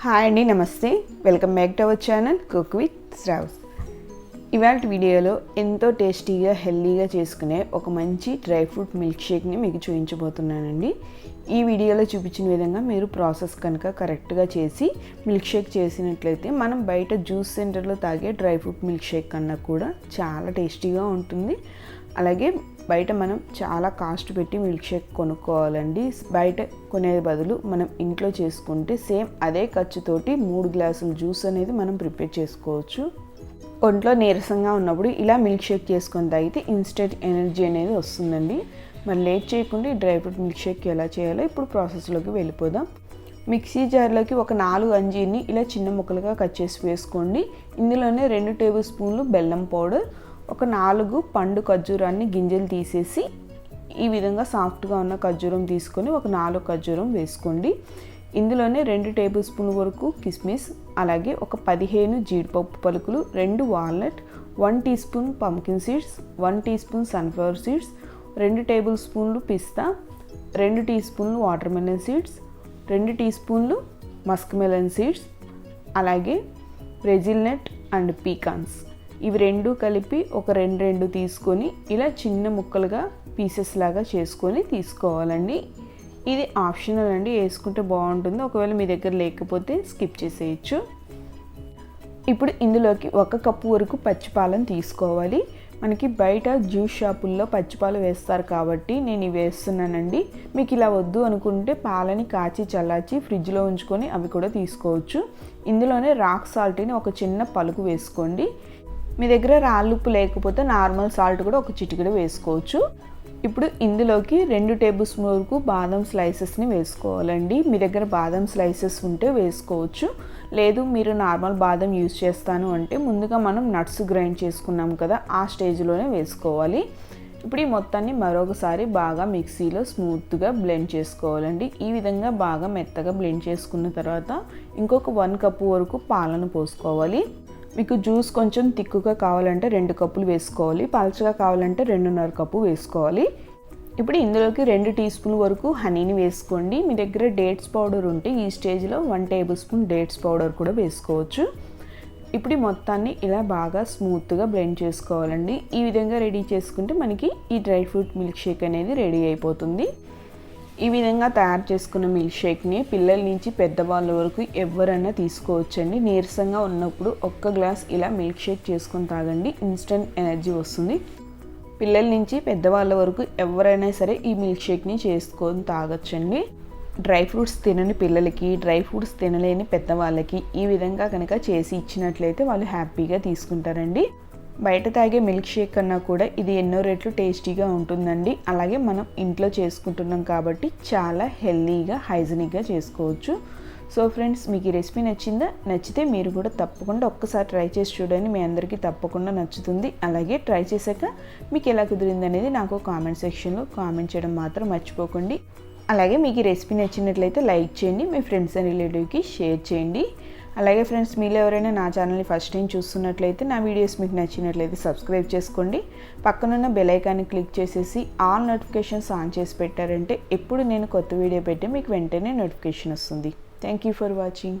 Hi అండి, నమస్తే. Welcome back to our channel cook with Sravs. ఇవాళ వీడియోలో ఎంతో టేస్టీగా హెల్తీగా చేసుకునే ఒక మంచి డ్రై ఫ్రూట్ మిల్క్ షేక్ని మీకు చూపించబోతున్నానండి. ఈ వీడియోలో చూపించిన విధంగా మీరు ప్రాసెస్ కనుక కరెక్ట్గా చేసి మిల్క్ షేక్ చేసినట్లయితే మనం బయట జ్యూస్ సెంటర్లో తాగే డ్రై ఫ్రూట్ మిల్క్ షేక్ కన్నా కూడా చాలా టేస్టీగా ఉంటుంది. అలాగే బయట మనం చాలా కాస్ట్ పెట్టి మిల్క్ షేక్ కొనుక్కోవాలండి. బయట కొనే బదులు మనం ఇంట్లో చేసుకుంటే సేమ్ అదే ఖర్చుతోటి 3 గ్లాసుల జ్యూస్ అనేది మనం ప్రిపేర్ చేసుకోవచ్చు. ఒంట్లో నీరసంగా ఉన్నప్పుడు ఇలా మిల్క్ షేక్ చేసుకొని తాగితే ఇన్స్టెంట్ ఎనర్జీ అనేది వస్తుందండి. మరి లేట్ చేయకుండా ఈ డ్రై ఫ్రూట్ మిల్క్ షేక్ ఎలా చేయాలో ఇప్పుడు ప్రాసెస్లోకి వెళ్ళిపోదాం. మిక్సీ జార్లోకి ఒక 4 అంజీర్ని ఇలా చిన్న ముక్కలుగా కట్ చేసి వేసుకోండి. ఇందులోనే 2 టేబుల్ స్పూన్లు బెల్లం పౌడర్, ఒక 4 పండు ఖర్జూరాన్ని గింజలు తీసేసి ఈ విధంగా సాఫ్ట్గా ఉన్న ఖర్జూరం తీసుకొని ఒక 4 ఖర్జూరం వేసుకోండి. ఇందులోనే 2 టేబుల్ స్పూన్ల వరకు కిస్మిస్, అలాగే ఒక 15 జీడిపప్పు పలుకులు, 2 walnut, 1 teaspoon pumpkin seeds, 1 teaspoon sunflower seeds, 2 table స్పూన్లు పిస్తా, 2 టీ స్పూన్లు వాటర్ మెలన్ సీడ్స్, 2 టీ స్పూన్లు మస్క్ మెలన్ సీడ్స్, అలాగే బ్రెజిల్ నట్ అండ్ పీకాన్స్. ఇవి 2 కలిపి ఒక 2 తీసుకొని ఇలా చిన్న ముక్కలుగా పీసెస్ లాగా చేసుకొని తీసుకోవాలండి. ఇది ఆప్షనల్ అండి, వేసుకుంటే బాగుంటుంది. ఒకవేళ మీ దగ్గర లేకపోతే స్కిప్ చేసేయచ్చు. ఇప్పుడు ఇందులోకి 1 కప్పు వరకు పచ్చిపాలను తీసుకోవాలి. మనకి బయట జ్యూస్ షాపుల్లో పచ్చిపాలు వేస్తారు కాబట్టి నేను ఇవి వేస్తున్నానండి. మీకు ఇలా వద్దు అనుకుంటే పాలని కాచి చల్లార్చి ఫ్రిడ్జ్లో ఉంచుకొని అవి కూడా తీసుకోవచ్చు. ఇందులోనే రాక్ సాల్ట్ని ఒక చిన్న పలుకు వేసుకోండి. మీ దగ్గర రాళ్ళుప్పు లేకపోతే నార్మల్ సాల్ట్ కూడా ఒక చిటికెడు వేసుకోవచ్చు. ఇప్పుడు ఇందులోకి 2 టేబుల్ స్పూన్ వరకు బాదం స్లైసెస్ని వేసుకోవాలండి. మీ దగ్గర బాదం స్లైసెస్ ఉంటే వేసుకోవచ్చు, లేదు మీరు నార్మల్ బాదం యూజ్ చేస్తాను అంటే ముందుగా మనం నట్స్ గ్రైండ్ చేసుకున్నాం కదా, ఆ స్టేజ్లోనే వేసుకోవాలి. ఇప్పుడు ఈ మొత్తాన్ని మరొకసారి బాగా మిక్సీలో స్మూత్గా బ్లెండ్ చేసుకోవాలండి. ఈ విధంగా బాగా మెత్తగా బ్లెండ్ చేసుకున్న తర్వాత ఇంకొక 1 కప్పు వరకు పాలను పోసుకోవాలి. మీకు జ్యూస్ కొంచెం తిక్కుగా కావాలంటే 2 కప్పులు వేసుకోవాలి, పల్చగా కావాలంటే 2.5 కప్పు వేసుకోవాలి. ఇప్పుడు ఇందులోకి 2 టీ స్పూన్ల వరకు హనీని వేసుకోండి. మీ దగ్గర డేట్స్ పౌడర్ ఉంటే ఈ స్టేజ్లో 1 టేబుల్ స్పూన్ డేట్స్ పౌడర్ కూడా వేసుకోవచ్చు. ఇప్పుడు ఈ మొత్తాన్ని ఇలా బాగా స్మూత్గా బ్లెండ్ చేసుకోవాలండి. ఈ విధంగా రెడీ చేసుకుంటే మనకి ఈ డ్రై ఫ్రూట్ మిల్క్ షేక్ అనేది రెడీ అయిపోతుంది. ఈ విధంగా తయారు చేసుకున్న మిల్క్ షేక్ని పిల్లల నుంచి పెద్దవాళ్ళ వరకు ఎవరైనా తీసుకోవచ్చండి. నీరసంగా ఉన్నప్పుడు 1 గ్లాస్ ఇలా మిల్క్ షేక్ చేసుకొని తాగండి, ఇన్స్టెంట్ ఎనర్జీ వస్తుంది. పిల్లల నుంచి పెద్దవాళ్ళ వరకు ఎవరైనా సరే ఈ మిల్క్ షేక్ని చేసుకొని తాగొచ్చండి. డ్రై ఫ్రూట్స్ తినని పిల్లలకి, డ్రై ఫ్రూట్స్ తినలేని పెద్దవాళ్ళకి ఈ విధంగా కనుక చేసి ఇచ్చినట్లయితే వాళ్ళు హ్యాపీగా తీసుకుంటారండి. బయట తాగే మిల్క్ షేక్ కన్నా కూడా ఇది ఎన్నో రెట్లు టేస్టీగా ఉంటుందండి. అలాగే మనం ఇంట్లో చేసుకుంటున్నాం కాబట్టి చాలా హెల్తీగా హైజీనిక్గా చేసుకోవచ్చు. సో ఫ్రెండ్స్, మీకు ఈ రెసిపీ నచ్చిందా? నచ్చితే మీరు కూడా తప్పకుండా ఒక్కసారి ట్రై చేసి చూడండి, మీ అందరికీ తప్పకుండా నచ్చుతుంది. అలాగే ట్రై చేశాక మీకు ఎలా కుదిరింది అనేది నాకు కామెంట్ సెక్షన్లో కామెంట్ చేయడం మాత్రం మర్చిపోకండి. అలాగే మీకు ఈ రెసిపీ నచ్చినట్లయితే లైక్ చేయండి, మీ ఫ్రెండ్స్ అండ్ రిలేటివ్కి షేర్ చేయండి. అలాగే ఫ్రెండ్స్, మీరు ఎవరైనా నా ఛానల్ని ఫస్ట్ టైం చూస్తున్నట్లయితే నా వీడియోస్ మీకు నచ్చినట్లయితే సబ్స్క్రైబ్ చేసుకోండి. పక్కనున్న బెల్ ఐకాన్ని క్లిక్ చేసేసి ఆల్ నోటిఫికేషన్స్ ఆన్ చేసి పెట్టారంటే ఎప్పుడు నేను కొత్త వీడియో పెట్టి మీకు వెంటనే నోటిఫికేషన్ వస్తుంది. Thank you for watching.